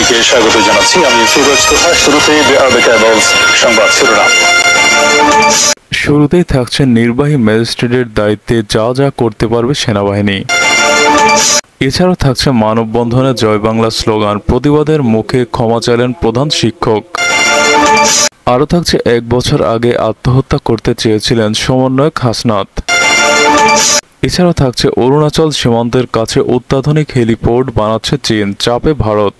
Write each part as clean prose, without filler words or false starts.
সবাইকে স্বাগত জানাচ্ছি। আমি ফিরোজ তোহা। শুরুতেই বিআরবি কেবলস সংবাদ শিরোনাম। শুরুতেই থাকছে নির্বাহী ম্যাজিস্ট্রেটের দায়িত্বে যা যা করতে পারবে সেনাবাহিনী। এছাড়াও থাকছে মানববন্ধনে জয় বাংলা স্লোগান, প্রতিবাদের মুখে ক্ষমা চাইলেন প্রধান শিক্ষক। আরও থাকছে 1 বছর আগে আত্মহত্যা করতে চেয়েছিলেন সমন্বয়ক হাসনাত। এছাড়াও থাকছে অরুণাচল সীমান্তের কাছে অত্যাধুনিক হেলিপোর্ট বানাচ্ছে চীন, চাপে ভারত।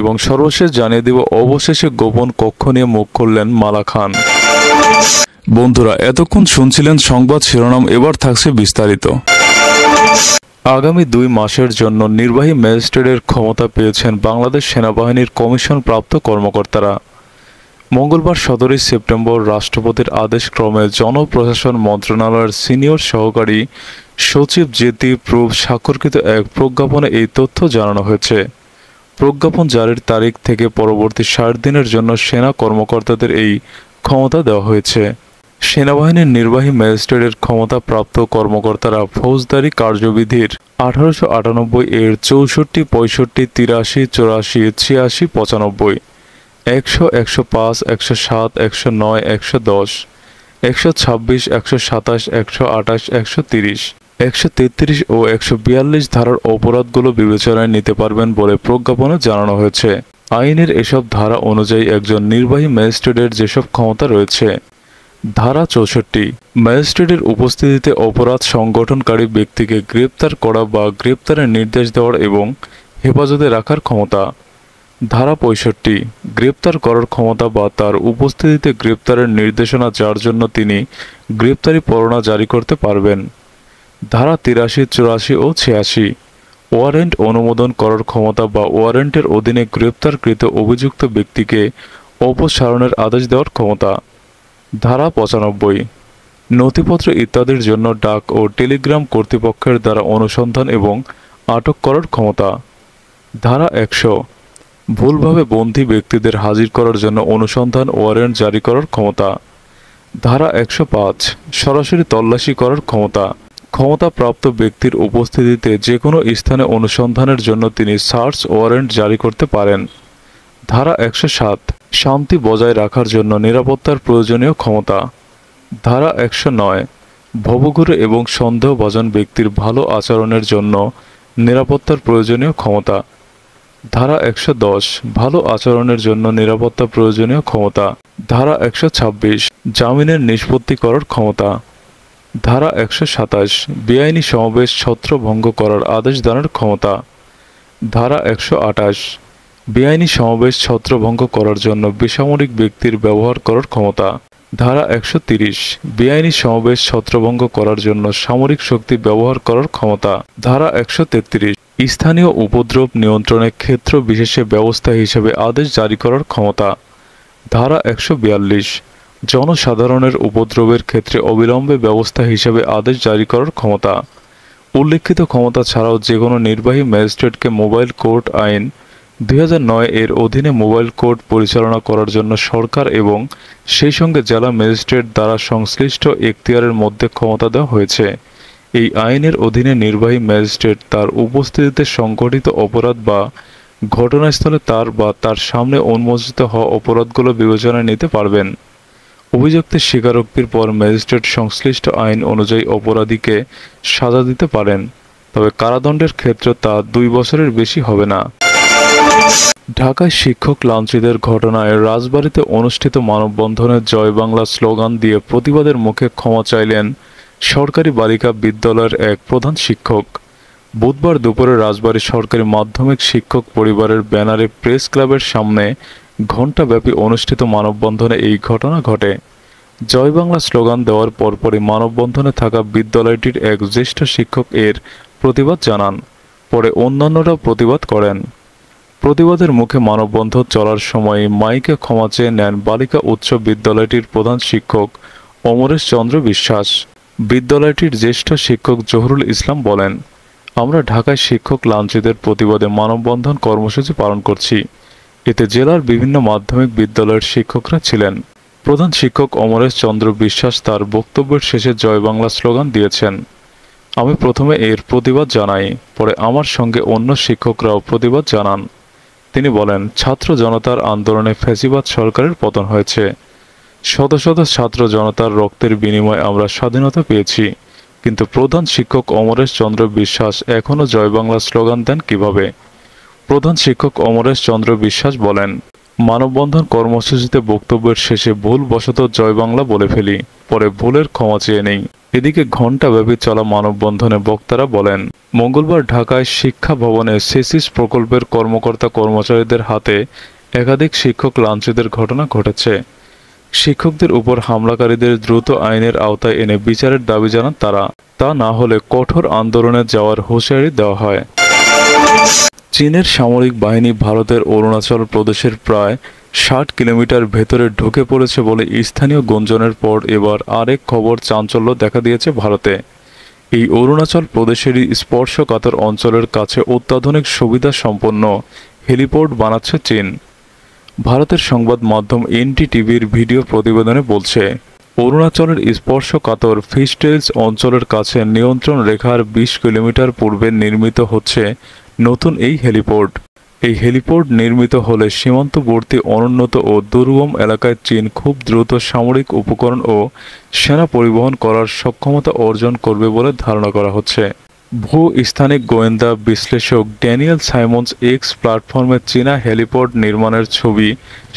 এবং সর্বশেষ জানিয়ে দিব, অবশেষে গোপন কক্ষ নিয়ে মুখ খুললেন মালা খান। বন্ধুরা, এতক্ষণ শুনছিলেন সংবাদ শিরোনাম, এবার থাকছে বিস্তারিত। আগামী 2 মাসের জন্য নির্বাহী ম্যাজিস্ট্রেটের ক্ষমতা পেয়েছেন বাংলাদেশ সেনাবাহিনীর কমিশনপ্রাপ্ত কর্মকর্তারা। মঙ্গলবার 17 সেপ্টেম্বর রাষ্ট্রপতির আদেশক্রমে জনপ্রশাসন মন্ত্রণালয়ের সিনিয়র সহকারী সচিব জেতি প্রুফ স্বাক্ষরকৃত এক প্রজ্ঞাপনে এই তথ্য জানানো হয়েছে। প্রজ্ঞাপন জারির তারিখ থেকে পরবর্তী 60 দিনের জন্য সেনা কর্মকর্তাদের এই ক্ষমতা দেওয়া হয়েছে। সেনাবাহিনীর নির্বাহী ম্যাজিস্ট্রেটের ক্ষমতাপ্রাপ্ত কর্মকর্তারা ফৌজদারি কার্যবিধির 1898 এর 64, 65, 83, 84, 86, 95, 100, 105, 107, 109, 110, 126, 127, 128, 130, 133 ও 142 ধারার অপরাধগুলো বিবেচনায় নিতে পারবেন বলে প্রজ্ঞাপনে জানানো হয়েছে। আইনের এসব ধারা অনুযায়ী একজন নির্বাহী ম্যাজিস্ট্রেটের যেসব ক্ষমতা রয়েছে: ধারা 64, ম্যাজিস্ট্রেটের উপস্থিতিতে অপরাধ সংগঠনকারী ব্যক্তিকে গ্রেপ্তার করা বা গ্রেপ্তারের নির্দেশ দেওয়ার এবং হেফাজতে রাখার ক্ষমতা। ধারা 65, গ্রেপ্তার করার ক্ষমতা বা তার উপস্থিতিতে গ্রেপ্তারের নির্দেশনা যার জন্য তিনি গ্রেপ্তারি পরোয়ানা জারি করতে পারবেন। ধারা 83, 84 ও 86, ওয়ারেন্ট অনুমোদন করার ক্ষমতা বা ওয়ারেন্টের অধীনে গ্রেপ্তারকৃত অভিযুক্ত ব্যক্তিকে অপসারণের আদেশ দেওয়ার ক্ষমতা। ধারা 95, নথিপত্র ইত্যাদির জন্য ডাক ও টেলিগ্রাম কর্তৃপক্ষের দ্বারা অনুসন্ধান এবং আটক করার ক্ষমতা। ধারা 100, ভুলভাবে বন্দী ব্যক্তিদের হাজির করার জন্য অনুসন্ধান ওয়ারেন্ট জারি করার ক্ষমতা। ধারা 105, সরাসরি তল্লাশি করার ক্ষমতা। ক্ষমতাপ্রাপ্ত ব্যক্তির উপস্থিতিতে যে কোনো স্থানে অনুসন্ধানের জন্য তিনি সার্চ ওয়ারেন্ট জারি করতে পারেন। ধারা 107, শান্তি বজায় রাখার জন্য নিরাপত্তার প্রয়োজনীয় ক্ষমতা। ধারা 109, ভবঘুরে এবং সন্দেহভাজন ব্যক্তির ভালো আচরণের জন্য নিরাপত্তার প্রয়োজনীয় ক্ষমতা। ধারা 110, ভালো আচরণের জন্য নিরাপত্তা প্রয়োজনীয় ক্ষমতা। ধারা 126, জামিনের নিষ্পত্তি করার ক্ষমতা। ধারা 127, বেআইনি সমাবেশ ছত্রভঙ্গ করার আদেশ দানের ক্ষমতা। ধারা 128, বেআইনি সমাবেশ ছত্রভঙ্গ করার জন্য বেসামরিক ব্যক্তির ব্যবহার করার ক্ষমতা। ধারা 130, বেআইনি সমাবেশ ছত্রভঙ্গ করার জন্য সামরিক শক্তি ব্যবহার করার ক্ষমতা। ধারা 133, স্থানীয় উপদ্রব নিয়ন্ত্রণে ক্ষেত্র বিশেষে ব্যবস্থা হিসেবে আদেশ জারি করার ক্ষমতা। ধারা 142, জনসাধারণের উপদ্রবের ক্ষেত্রে অবিলম্বে ব্যবস্থা হিসেবে আদেশ জারি করার ক্ষমতা। উল্লেখিত ক্ষমতা ছাড়াও যে কোনো নির্বাহী ম্যাজিস্ট্রেটকে মোবাইল কোর্ট আইন 2009 এর অধীনে মোবাইল কোর্ট পরিচালনা করার জন্য সরকার এবং সেই সঙ্গে জেলা ম্যাজিস্ট্রেট দ্বারা সংশ্লিষ্ট এখতিয়ারের মধ্যে ক্ষমতা দেওয়া হয়েছে। এই আইনের অধীনে নির্বাহী ম্যাজিস্ট্রেট তার উপস্থিতিতে সংঘটিত অপরাধ বা ঘটনাস্থলে তার বা তার সামনে উন্মোচিত হওয়া অপরাধগুলো বিবেচনায় নিতে পারবেন। অভিযুক্তের স্বীকারোক্তির পর ম্যাজিস্ট্রেট সংশ্লিষ্ট আইন অনুযায়ী অপরাধীকে সাজা দিতে পারেন, তবে কারাদণ্ডের ক্ষেত্রে তা 2 বছরের বেশি হবে না। ঢাকায় শিক্ষক লাঞ্ছিতের ঘটনায় রাজবাড়ীতে অনুষ্ঠিত মানববন্ধনে জয় বাংলা স্লোগান দিয়ে প্রতিবাদের মুখে ক্ষমা চাইলেন সরকারি বালিকা বিদ্যালয়ের এক প্রধান শিক্ষক। বুধবার দুপুরে রাজবাড়ী সরকারি মাধ্যমিক শিক্ষক পরিবারের ব্যানারে প্রেস ক্লাবের সামনে ঘণ্টাব্যাপী অনুষ্ঠিত মানববন্ধনে এই ঘটনা ঘটে। জয় বাংলা স্লোগান দেওয়ার পরপরই মানববন্ধনে থাকা বিদ্যালয়টির এক জ্যেষ্ঠ শিক্ষক এর প্রতিবাদ জানান। পরে অন্যান্যরা প্রতিবাদ করেন। প্রতিবাদের মুখে মানববন্ধন চলার সময় মাইকে ক্ষমা চেয়ে নেন বালিকা উচ্চ বিদ্যালয়টির প্রধান শিক্ষক অমরেশ চন্দ্র বিশ্বাস। বিদ্যালয়টির জ্যেষ্ঠ শিক্ষক জহুরুল ইসলাম বলেন, আমরা ঢাকায় শিক্ষক লাঞ্ছিতের প্রতিবাদে মানববন্ধন কর্মসূচি পালন করছি। এতে জেলার বিভিন্ন মাধ্যমিক বিদ্যালয়ের শিক্ষকরা ছিলেন। প্রধান শিক্ষক অমরেশ চন্দ্র বিশ্বাস তার বক্তব্যের শেষে জয় বাংলা স্লোগান দিয়েছেন। আমি প্রথমে এর প্রতিবাদ জানাই, পরে আমার সঙ্গে অন্য শিক্ষকরাও প্রতিবাদ জানান। তিনি বলেন, ছাত্র জনতার আন্দোলনে ফ্যাসিবাদ সরকারের পতন হয়েছে। শত শত ছাত্র জনতার রক্তের বিনিময়ে আমরা স্বাধীনতা পেয়েছি, কিন্তু প্রধান শিক্ষক অমরেশ চন্দ্র বিশ্বাস এখনও জয় বাংলা স্লোগান দেন কিভাবে? প্রধান শিক্ষক অমরেশ চন্দ্র বিশ্বাস বলেন, মানববন্ধন কর্মসূচিতে বক্তব্যের শেষে ভুলবশত জয় বাংলা বলে ফেলি, পরে ভুলের ক্ষমা চেয়ে নেই। এদিকে ঘণ্টাব্যাপী চলা মানববন্ধনে বক্তারা বলেন, মঙ্গলবার ঢাকায় শিক্ষা ভবনে সেসিস প্রকল্পের কর্মকর্তা কর্মচারীদের হাতে একাধিক শিক্ষক লাঞ্ছিতের ঘটনা ঘটেছে। শিক্ষকদের উপর হামলাকারীদের দ্রুত আইনের আওতায় এনে বিচারের দাবি জানান তারা। তা না হলে কঠোর আন্দোলনে যাওয়ার হুঁশিয়ারি দেওয়া হয়। চীনের সামরিক বাহিনী ভারতের অরুণাচল প্রদেশের প্রায় ৬০ কিলোমিটার ভেতরে ঢুকে পড়েছে বলে স্থানীয় গুঞ্জনের পর এবার আরেক খবর চাঞ্চল্য দেখা দিয়েছে ভারতে। এই অরুণাচল প্রদেশেরই স্পর্শকাতর অঞ্চলের কাছে অত্যাধুনিক সুবিধা সম্পন্ন হেলিপোর্ট বানাচ্ছে চীন। ভারতের সংবাদ মাধ্যম এনডিটিভির ভিডিও প্রতিবেদনে বলছে, অরুণাচলের স্পর্শকাতর ফিশটেলস অঞ্চলের কাছে নিয়ন্ত্রণ রেখার ২০ কিলোমিটার পূর্বে নির্মিত হচ্ছে নতুন এই হেলিপোর্ট। এই হেলিপোর্ট নির্মিত হলে সীমান্তবর্তী অনুন্নত ও দুর্গম এলাকায় চীন খুব দ্রুত সামরিক উপকরণ ও সেনা পরিবহন করার সক্ষমতা অর্জন করবে বলে ধারণা করা হচ্ছে। ভূস্থানিক গোয়েন্দা বিশ্লেষক ড্যানিয়েল সাইমন্স এক্স প্ল্যাটফর্মে চীনা হেলিপোর্ট নির্মাণের ছবি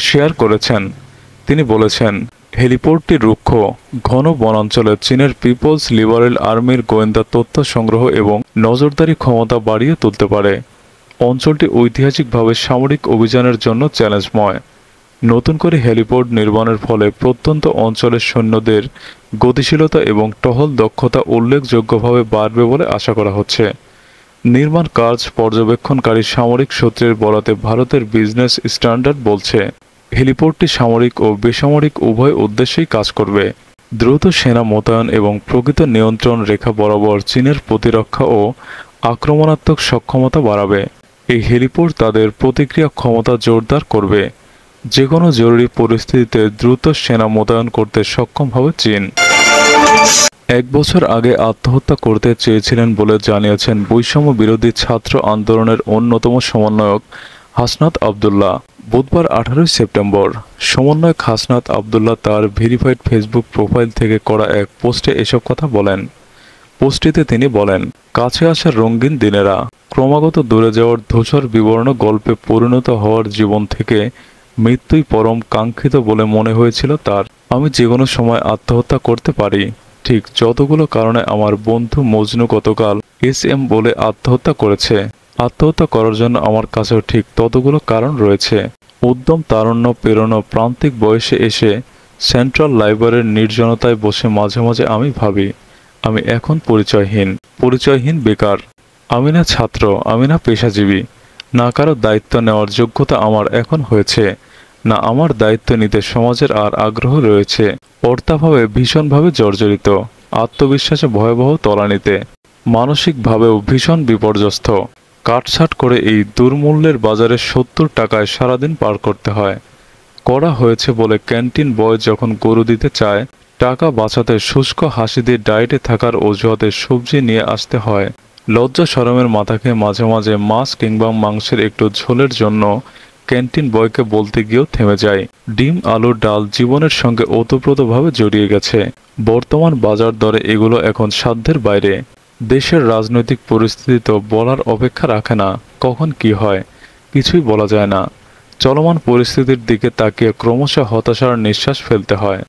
শেয়ার করেছেন। তিনি বলেছেন, হেলিপোর্টটি রুক্ষ, ঘন বনাঞ্চলে চীনের পিপলস লিবারেল আর্মির গোয়েন্দা তথ্য সংগ্রহ এবং নজরদারি ক্ষমতা বাড়িয়ে তুলতে পারে। অঞ্চলটি ঐতিহাসিকভাবে সামরিক অভিযানের জন্য চ্যালেঞ্জময়। নতুন করে হেলিপোর্ট নির্মাণের ফলে প্রত্যন্ত অঞ্চলের সৈন্যদের গতিশীলতা এবং টহল দক্ষতা উল্লেখযোগ্যভাবে বাড়বে বলে আশা করা হচ্ছে। নির্মাণ কাজ পর্যবেক্ষণকারী সামরিক সূত্রের বরাতে ভারতের বিজনেস স্ট্যান্ডার্ড বলছে, হেলিপোর্টটি সামরিক ও বেসামরিক উভয় উদ্দেশ্যেই কাজ করবে। দ্রুত সেনা মোতায়েন এবং প্রকৃত নিয়ন্ত্রণ রেখা বরাবর চীনের প্রতিরক্ষা ও আক্রমণাত্মক সক্ষমতা বাড়াবে। এই হেলিপোর্ট তাদের প্রতিক্রিয়া ক্ষমতা জোরদার করবে। যে কোনো জরুরি পরিস্থিতিতে দ্রুত সেনা মোতায়েন করতে সক্ষম হবে চীন। ১ বছর আগে আত্মহত্যা করতে চেয়েছিলেন বলে জানিয়েছেন বৈষম্য বিরোধী ছাত্র আন্দোলনের অন্যতম সমন্বয়ক হাসনাত আবদুল্লাহ। বুধবার ১৮ সেপ্টেম্বর সমন্বয়ক হাসনাত আবদুল্লাহ তার ভেরিফাইড ফেসবুক প্রোফাইল থেকে করা এক পোস্টে এসব কথা বলেন। পোস্টটিতে তিনি বলেন, কাছে আসার রঙিন দিনেরা ক্রমাগত দূরে যাওয়ার ধূসর বিবর্ণ গল্পে পরিণত হওয়ার জীবন থেকে মৃত্যুই পরম কাঙ্ক্ষিত বলে মনে হয়েছিল তার। আমি যে কোনো সময় আত্মহত্যা করতে পারি, ঠিক যতগুলো কারণে আমার বন্ধু মজনু গতকাল SM বলে আত্মহত্যা করেছে। আত্মহত্যা করার জন্য আমার কাছেও ঠিক ততগুলো কারণ রয়েছে। উদ্যম তারুণ্য পেরোনো প্রান্তিক বয়সে এসে সেন্ট্রাল লাইব্রেরির নির্জনতায় বসে মাঝে মাঝে আমি ভাবি, আমি এখন পরিচয়হীন বেকার। আমি না ছাত্র, আমি না পেশাজীবী, না কারো দায়িত্ব নেওয়ার যোগ্যতা আমার এখন হয়েছে, না আমার দায়িত্ব নিতে সমাজের আর আগ্রহ রয়েছে। অর্থাভাবে ভীষণভাবে জর্জরিত, আত্মবিশ্বাসে ভয়াবহ তলানিতে, মানসিকভাবেও ভীষণ বিপর্যস্ত। কাটছাট করে এই দুর্মূল্যের বাজারে ৭০ টাকায় সারাদিন পার করতে হয়। করা হয়েছে বলে ক্যান্টিন বয় যখন গরু দিতে চায়, টাকা বাঁচাতে শুষ্ক হাসি দিয়ে ডায়েটে থাকার অজুহাতে সবজি নিয়ে আসতে হয়। লজ্জা শরমের মাথাকে মাঝে মাঝে মাছ কিংবা মাংসের একটু ঝোলের জন্য ক্যান্টিন বয়কে বলতে গিয়েও থেমে যায়। ডিম আলু ডাল জীবনের সঙ্গে ওতপ্রোতভাবে জড়িয়ে গেছে। বর্তমান বাজার দরে এগুলো এখন সাধ্যের বাইরে। দেশের রাজনৈতিক পরিস্থিতি তো বলার অপেক্ষা রাখে না, কখন কি হয় কিছুই বলা যায় না। চলমান পরিস্থিতির দিকে তাকিয়ে ক্রমশ হতাশার নিঃশ্বাস ফেলতে হয়।